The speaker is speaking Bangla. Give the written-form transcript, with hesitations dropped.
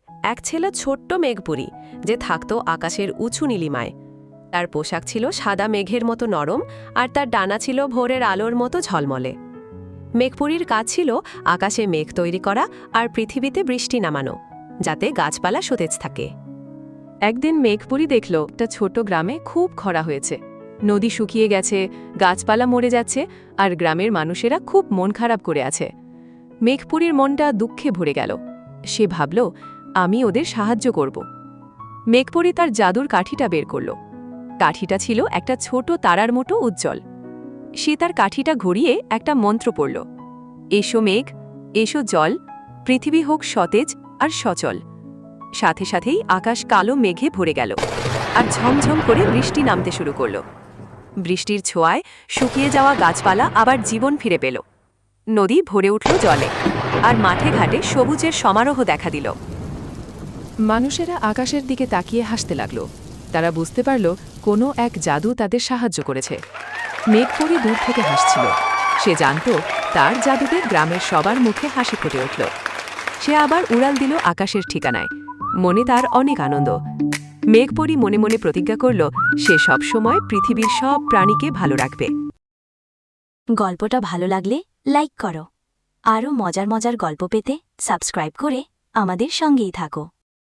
এক ছিল ছোট্ট মেঘপুরী, যে থাকত আকাশের উঁচু নীলিমায়। তার পোশাক ছিল সাদা মেঘের মতো নরম, আর তার ডানা ছিল ভোরের আলোর মতো ঝলমলে। মেঘপুরীর কাজ ছিল আকাশে মেঘ তৈরি করা আর পৃথিবীতে বৃষ্টি নামানো, যাতে গাছপালা সতেজ থাকে। একদিন মেঘপুরী দেখল একটা ছোট গ্রামে খুব খরা হয়েছে। নদী শুকিয়ে গেছে, গাছপালা মরে যাচ্ছে, আর গ্রামের মানুষেরা খুব মন খারাপ করে আছে। মেঘপুরীর মনটা দুঃখে ভরে গেল। সে ভাবল, আমি ওদের সাহায্য করব। মেঘপুরী তার জাদুর কাঠিটা বের করল। কাঠিটা ছিল একটা ছোট তারার মতো উজ্জ্বল। সে তার কাঠিটা ঘুরিয়ে একটা মন্ত্র পড়ল। এসো মেঘ, এসো জল, পৃথিবী হোক সতেজ আর সচল। সাথে সাথেই আকাশ কালো মেঘে ভরে গেল, আর ঝমঝম করে বৃষ্টি নামতে শুরু করল। বৃষ্টির ছোঁয়ায় শুকিয়ে যাওয়া গাছপালা আবার জীবন ফিরে পেল। নদী ভরে উঠল জলে, আর মাঠে ঘাটে সবুজের সমারোহ দেখা দিল। মানুষেরা আকাশের দিকে তাকিয়ে হাসতে লাগল। তারা বুঝতে পারল কোনো এক জাদু তাদের সাহায্য করেছে। মেঘপুরী দূর থেকে হাসছিল। সে জানত তার জাদুতে গ্রামের সবার মুখে হাসি ফুটে উঠল। সে আবার উড়াল দিল আকাশের ঠিকানায়। মনে তার অনেক আনন্দ। মেঘপুরী মনে মনে প্রতিজ্ঞা করল, সে সবসময় পৃথিবীর সব প্রাণীকে ভালো রাখবে। গল্পটা ভালো লাগলে লাইক করো। আরও মজার মজার গল্প পেতে সাবস্ক্রাইব করে আমাদের সঙ্গেই থাকো।